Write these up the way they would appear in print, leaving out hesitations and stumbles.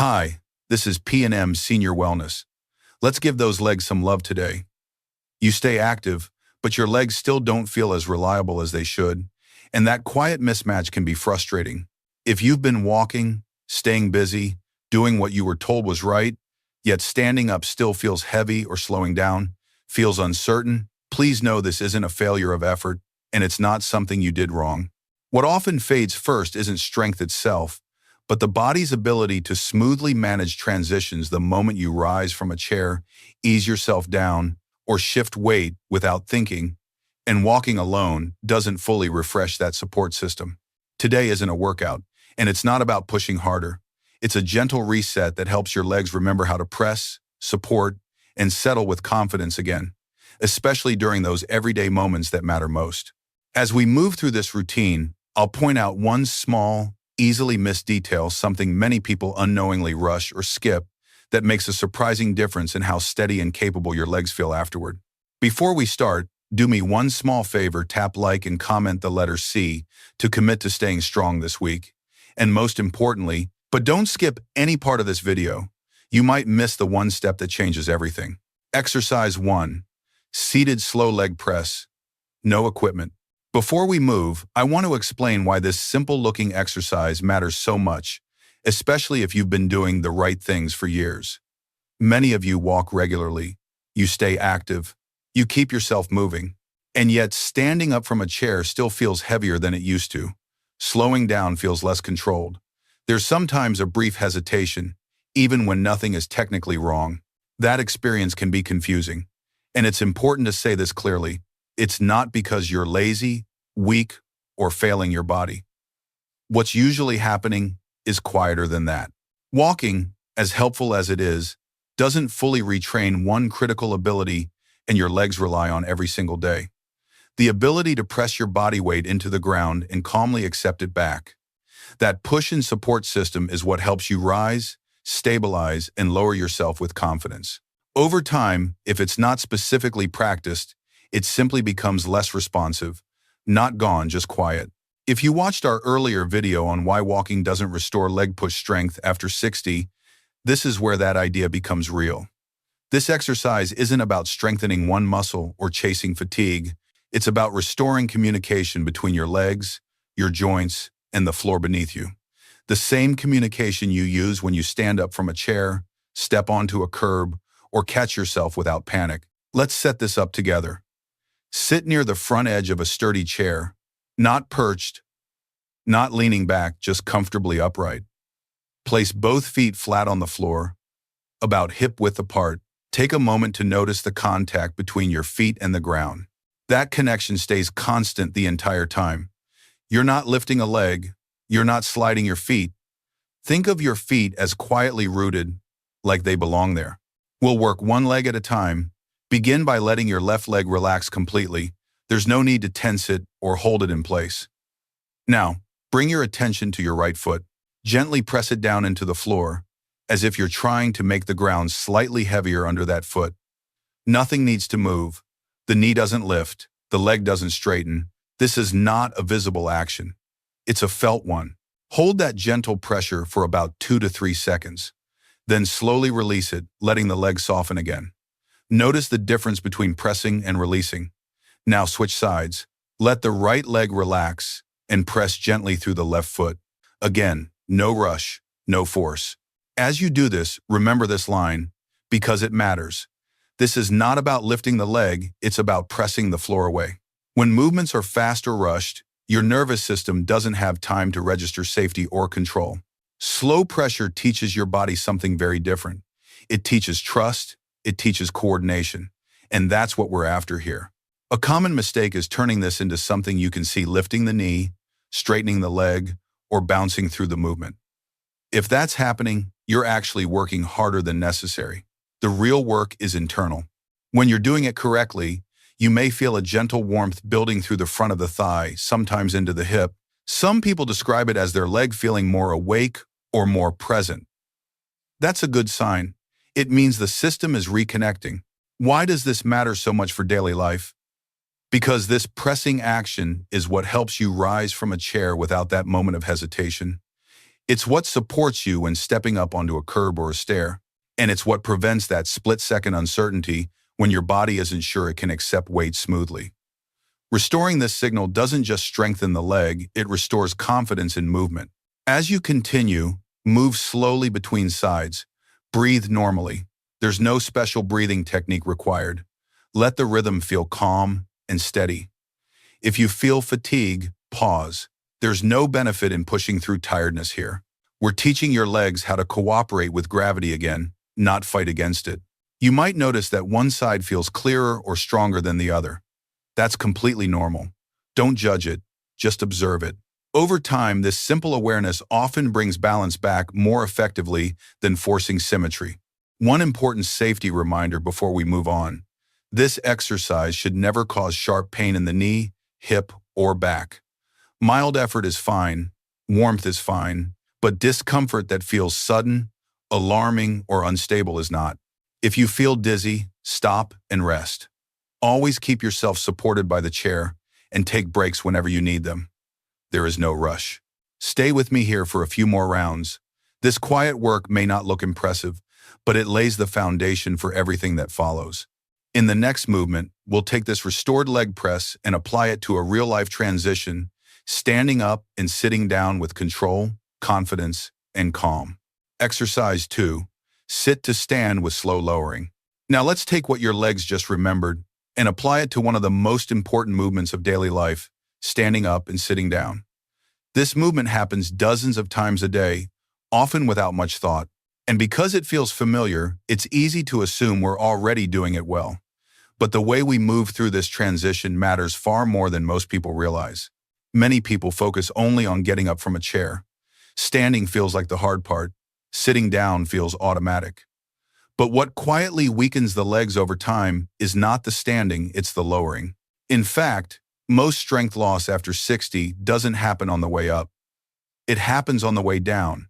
Hi, this is P&M Senior Wellness. Let's give those legs some love today. You stay active, but your legs still don't feel as reliable as they should, and that quiet mismatch can be frustrating. If you've been walking, staying busy, doing what you were told was right, yet standing up still feels heavy or slowing down, feels uncertain, please know this isn't a failure of effort, and it's not something you did wrong. What often fades first isn't strength itself, but the body's ability to smoothly manage transitions the moment you rise from a chair, ease yourself down, or shift weight without thinking, and walking alone doesn't fully refresh that support system. Today isn't a workout, and it's not about pushing harder. It's a gentle reset that helps your legs remember how to press, support, and settle with confidence again, especially during those everyday moments that matter most. As we move through this routine, I'll point out one small, easily missed detail, something many people unknowingly rush or skip, that makes a surprising difference in how steady and capable your legs feel afterward. Before we start, do me one small favor: tap like and comment the letter C to commit to staying strong this week. And most importantly, but don't skip any part of this video. You might miss the one step that changes everything. Exercise 1. Seated slow leg press. No equipment. Before we move, I want to explain why this simple-looking exercise matters so much, especially if you've been doing the right things for years. Many of you walk regularly, you stay active, you keep yourself moving, and yet standing up from a chair still feels heavier than it used to. Slowing down feels less controlled. There's sometimes a brief hesitation, even when nothing is technically wrong. That experience can be confusing, and it's important to say this clearly. It's not because you're lazy, weak, or failing your body. What's usually happening is quieter than that. Walking, as helpful as it is, doesn't fully retrain one critical ability and your legs rely on every single day: the ability to press your body weight into the ground and calmly accept it back. That push and support system is what helps you rise, stabilize, and lower yourself with confidence. Over time, if it's not specifically practiced, it simply becomes less responsive, not gone, just quiet. If you watched our earlier video on why walking doesn't restore leg push strength after 60, this is where that idea becomes real. This exercise isn't about strengthening one muscle or chasing fatigue. It's about restoring communication between your legs, your joints, and the floor beneath you. The same communication you use when you stand up from a chair, step onto a curb, or catch yourself without panic. Let's set this up together. Sit near the front edge of a sturdy chair, not perched, not leaning back, just comfortably upright. Place both feet flat on the floor, about hip-width apart. Take a moment to notice the contact between your feet and the ground. That connection stays constant the entire time. You're not lifting a leg, you're not sliding your feet. Think of your feet as quietly rooted, like they belong there. We'll work one leg at a time. Begin by letting your left leg relax completely. There's no need to tense it or hold it in place. Now, bring your attention to your right foot. Gently press it down into the floor, as if you're trying to make the ground slightly heavier under that foot. Nothing needs to move. The knee doesn't lift. The leg doesn't straighten. This is not a visible action. It's a felt one. Hold that gentle pressure for about 2 to 3 seconds. Then slowly release it, letting the leg soften again. Notice the difference between pressing and releasing. Now switch sides. Let the right leg relax and press gently through the left foot. Again, no rush, no force. As you do this, remember this line, because it matters. This is not about lifting the leg, it's about pressing the floor away. When movements are fast or rushed, your nervous system doesn't have time to register safety or control. Slow pressure teaches your body something very different. It teaches trust. It teaches coordination, and that's what we're after here. A common mistake is turning this into something you can see: lifting the knee, straightening the leg, or bouncing through the movement. If that's happening, you're actually working harder than necessary. The real work is internal. When you're doing it correctly, you may feel a gentle warmth building through the front of the thigh, sometimes into the hip. Some people describe it as their leg feeling more awake or more present. That's a good sign. It means the system is reconnecting. Why does this matter so much for daily life? Because this pressing action is what helps you rise from a chair without that moment of hesitation. It's what supports you when stepping up onto a curb or a stair, and it's what prevents that split-second uncertainty when your body isn't sure it can accept weight smoothly. Restoring this signal doesn't just strengthen the leg, it restores confidence in movement. As you continue, move slowly between sides. Breathe normally. There's no special breathing technique required. Let the rhythm feel calm and steady. If you feel fatigue, pause. There's no benefit in pushing through tiredness here. We're teaching your legs how to cooperate with gravity again, not fight against it. You might notice that one side feels clearer or stronger than the other. That's completely normal. Don't judge it, just observe it. Over time, this simple awareness often brings balance back more effectively than forcing symmetry. One important safety reminder before we move on. This exercise should never cause sharp pain in the knee, hip, or back. Mild effort is fine, warmth is fine, but discomfort that feels sudden, alarming, or unstable is not. If you feel dizzy, stop and rest. Always keep yourself supported by the chair and take breaks whenever you need them. There is no rush. Stay with me here for a few more rounds. This quiet work may not look impressive, but it lays the foundation for everything that follows. In the next movement, we'll take this restored leg press and apply it to a real-life transition, standing up and sitting down with control, confidence, and calm. Exercise 2. Sit to stand with slow lowering. Now let's take what your legs just remembered and apply it to one of the most important movements of daily life, standing up and sitting down. This movement happens dozens of times a day, often without much thought. And because it feels familiar, it's easy to assume we're already doing it well. But the way we move through this transition matters far more than most people realize. Many people focus only on getting up from a chair. Standing feels like the hard part. Sitting down feels automatic. But what quietly weakens the legs over time is not the standing, it's the lowering. In fact, most strength loss after 60 doesn't happen on the way up. It happens on the way down,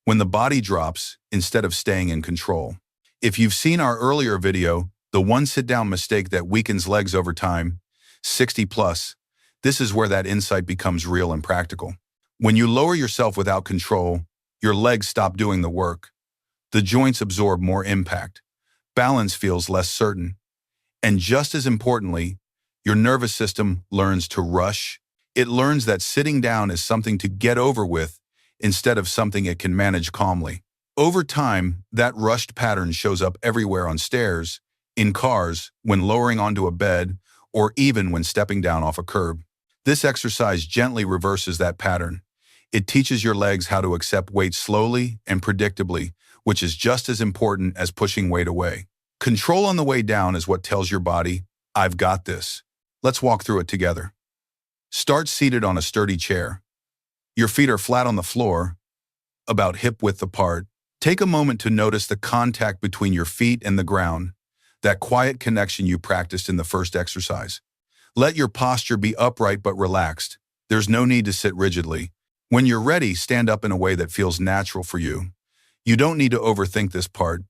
when the body drops instead of staying in control. If you've seen our earlier video, the one sit-down mistake that weakens legs over time, 60 plus, this is where that insight becomes real and practical. When you lower yourself without control, your legs stop doing the work. The joints absorb more impact. Balance feels less certain. And just as importantly, your nervous system learns to rush. It learns that sitting down is something to get over with instead of something it can manage calmly. Over time, that rushed pattern shows up everywhere on stairs, in cars, when lowering onto a bed, or even when stepping down off a curb. This exercise gently reverses that pattern. It teaches your legs how to accept weight slowly and predictably, which is just as important as pushing weight away. Control on the way down is what tells your body, I've got this. Let's walk through it together. Start seated on a sturdy chair. Your feet are flat on the floor, about hip-width apart. Take a moment to notice the contact between your feet and the ground, that quiet connection you practiced in the first exercise. Let your posture be upright but relaxed. There's no need to sit rigidly. When you're ready, stand up in a way that feels natural for you. You don't need to overthink this part.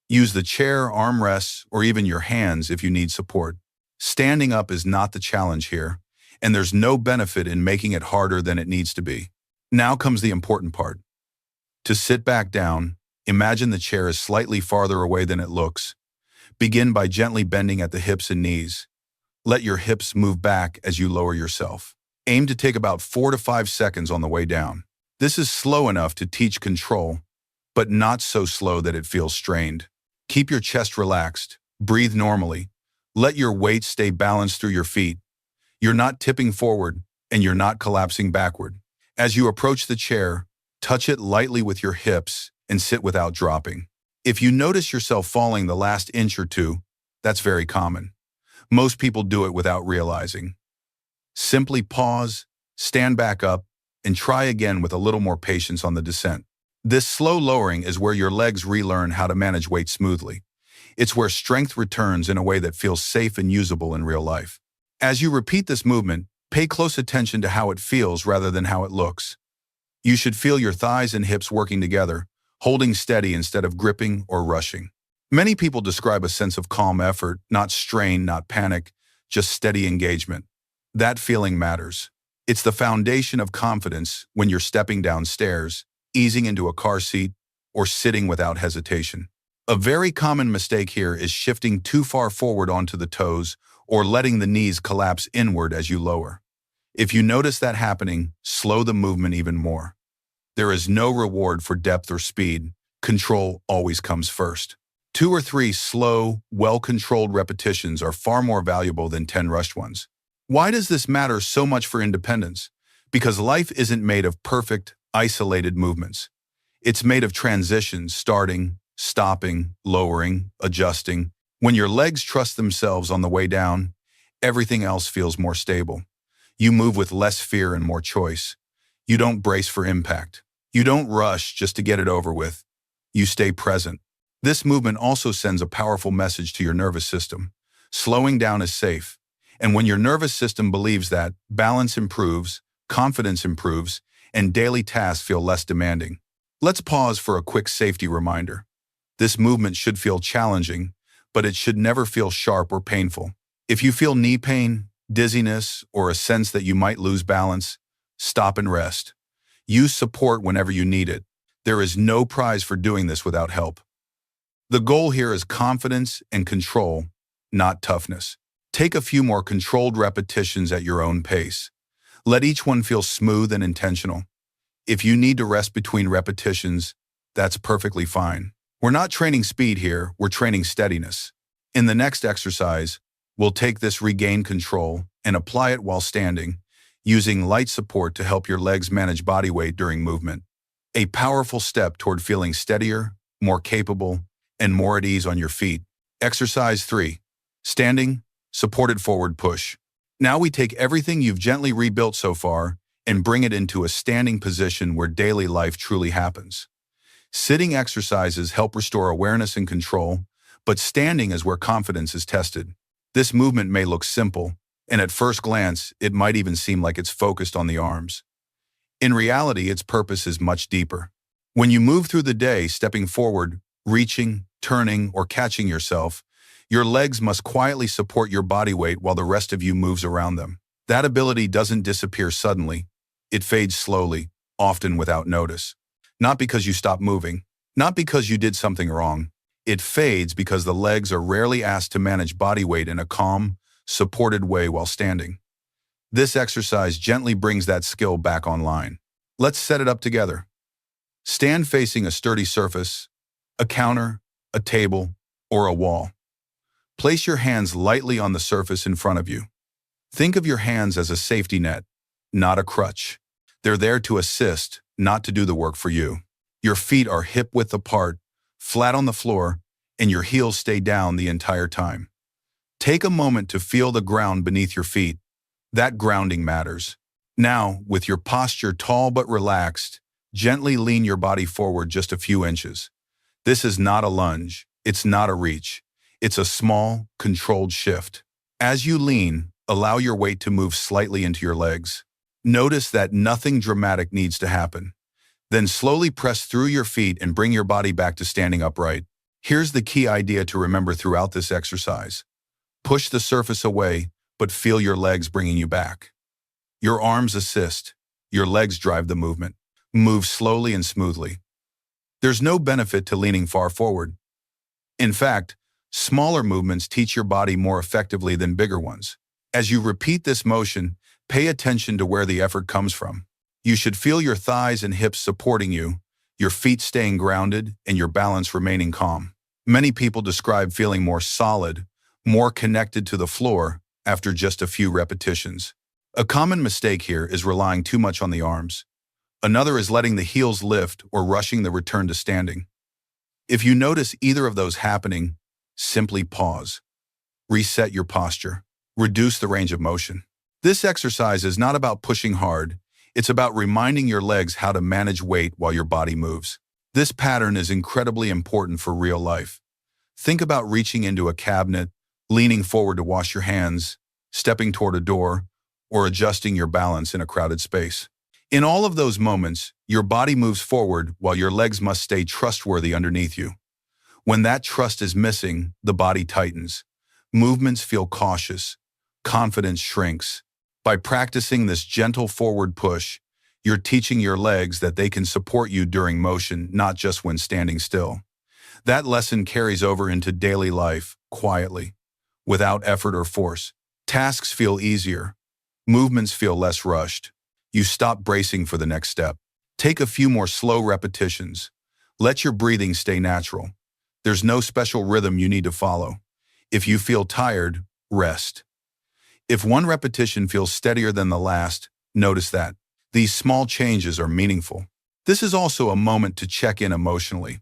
Use the chair, armrests, or even your hands if you need support. Standing up is not the challenge here, and there's no benefit in making it harder than it needs to be. Now comes the important part. To sit back down, imagine the chair is slightly farther away than it looks. Begin by gently bending at the hips and knees. Let your hips move back as you lower yourself. Aim to take about 4 to 5 seconds on the way down. This is slow enough to teach control, but not so slow that it feels strained. Keep your chest relaxed. Breathe normally. Let your weight stay balanced through your feet. You're not tipping forward, and you're not collapsing backward. As you approach the chair, touch it lightly with your hips and sit without dropping. If you notice yourself falling the last inch or two, that's very common. Most people do it without realizing. Simply pause, stand back up, and try again with a little more patience on the descent. This slow lowering is where your legs relearn how to manage weight smoothly. It's where strength returns in a way that feels safe and usable in real life. As you repeat this movement, pay close attention to how it feels rather than how it looks. You should feel your thighs and hips working together, holding steady instead of gripping or rushing. Many people describe a sense of calm effort, not strain, not panic, just steady engagement. That feeling matters. It's the foundation of confidence when you're stepping down stairs, easing into a car seat, or sitting without hesitation. A very common mistake here is shifting too far forward onto the toes or letting the knees collapse inward as you lower. If you notice that happening, slow the movement even more. There is no reward for depth or speed. Control always comes first. 2 or 3 slow, well-controlled repetitions are far more valuable than 10 rushed ones. Why does this matter so much for independence? Because life isn't made of perfect, isolated movements. It's made of transitions, starting, stopping, lowering, adjusting. When your legs trust themselves on the way down, everything else feels more stable. You move with less fear and more choice. You don't brace for impact. You don't rush just to get it over with. You stay present. This movement also sends a powerful message to your nervous system. Slowing down is safe. And when your nervous system believes that, balance improves, confidence improves, and daily tasks feel less demanding. Let's pause for a quick safety reminder. This movement should feel challenging, but it should never feel sharp or painful. If you feel knee pain, dizziness, or a sense that you might lose balance, stop and rest. Use support whenever you need it. There is no prize for doing this without help. The goal here is confidence and control, not toughness. Take a few more controlled repetitions at your own pace. Let each one feel smooth and intentional. If you need to rest between repetitions, that's perfectly fine. We're not training speed here, we're training steadiness. In the next exercise, we'll take this regained control and apply it while standing, using light support to help your legs manage body weight during movement. A powerful step toward feeling steadier, more capable, and more at ease on your feet. Exercise 3. Standing, supported forward push. Now we take everything you've gently rebuilt so far and bring it into a standing position where daily life truly happens. Sitting exercises help restore awareness and control, but standing is where confidence is tested. This movement may look simple, and at first glance, it might even seem like it's focused on the arms. In reality, its purpose is much deeper. When you move through the day, stepping forward, reaching, turning, or catching yourself, your legs must quietly support your body weight while the rest of you moves around them. That ability doesn't disappear suddenly. It fades slowly, often without notice. Not because you stopped moving, not because you did something wrong. It fades because the legs are rarely asked to manage body weight in a calm, supported way while standing. This exercise gently brings that skill back online. Let's set it up together. Stand facing a sturdy surface, a counter, a table, or a wall. Place your hands lightly on the surface in front of you. Think of your hands as a safety net, not a crutch. They're there to assist, not to do the work for you. Your feet are hip-width apart, flat on the floor, and your heels stay down the entire time. Take a moment to feel the ground beneath your feet. That grounding matters. Now, with your posture tall but relaxed, gently lean your body forward just a few inches. This is not a lunge. It's not a reach. It's a small, controlled shift. As you lean, allow your weight to move slightly into your legs. Notice that nothing dramatic needs to happen. Then slowly press through your feet and bring your body back to standing upright. Here's the key idea to remember throughout this exercise. Push the surface away, but feel your legs bringing you back. Your arms assist. Your legs drive the movement. Move slowly and smoothly. There's no benefit to leaning far forward. In fact, smaller movements teach your body more effectively than bigger ones. As you repeat this motion, pay attention to where the effort comes from. You should feel your thighs and hips supporting you, your feet staying grounded, and your balance remaining calm. Many people describe feeling more solid, more connected to the floor after just a few repetitions. A common mistake here is relying too much on the arms. Another is letting the heels lift or rushing the return to standing. If you notice either of those happening, simply pause. Reset your posture. Reduce the range of motion. This exercise is not about pushing hard. It's about reminding your legs how to manage weight while your body moves. This pattern is incredibly important for real life. Think about reaching into a cabinet, leaning forward to wash your hands, stepping toward a door, or adjusting your balance in a crowded space. In all of those moments, your body moves forward while your legs must stay trustworthy underneath you. When that trust is missing, the body tightens. Movements feel cautious. Confidence shrinks. By practicing this gentle forward push, You're teaching your legs that they can support you during motion, not just when standing still. That lesson carries over into daily life, quietly, without effort or force. Tasks feel easier. Movements feel less rushed. You stop bracing for the next step. Take a few more slow repetitions. Let your breathing stay natural. There's no special rhythm you need to follow. If you feel tired, rest. If one repetition feels steadier than the last, notice that. These small changes are meaningful. This is also a moment to check in emotionally.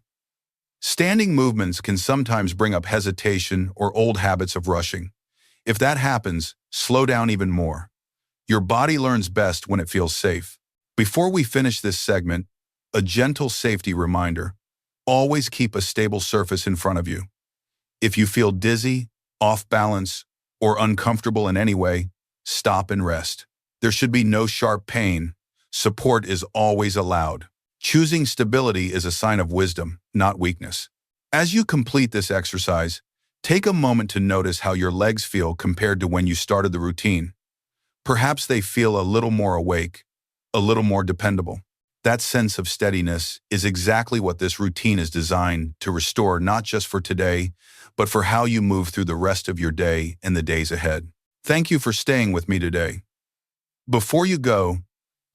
Standing movements can sometimes bring up hesitation or old habits of rushing. If that happens, slow down even more. Your body learns best when it feels safe. Before we finish this segment, a gentle safety reminder. Always keep a stable surface in front of you. If you feel dizzy, off balance, or uncomfortable in any way, stop and rest. There should be no sharp pain. Support is always allowed. Choosing stability is a sign of wisdom, not weakness. As you complete this exercise, take a moment to notice how your legs feel compared to when you started the routine. Perhaps they feel a little more awake, a little more dependable. That sense of steadiness is exactly what this routine is designed to restore, not just for today, but for how you move through the rest of your day and the days ahead. Thank you for staying with me today. Before you go,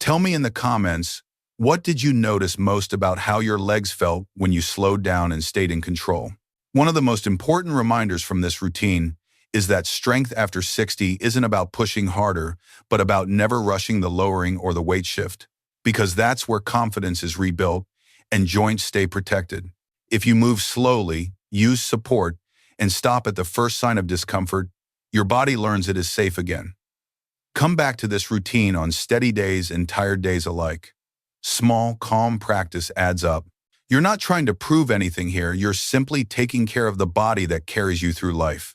tell me in the comments, what did you notice most about how your legs felt when you slowed down and stayed in control? One of the most important reminders from this routine is that strength after 60 isn't about pushing harder, but about never rushing the lowering or the weight shift. Because that's where confidence is rebuilt and joints stay protected. If you move slowly, use support, and stop at the first sign of discomfort, your body learns it is safe again. Come back to this routine on steady days and tired days alike. Small, calm practice adds up. You're not trying to prove anything here, you're simply taking care of the body that carries you through life.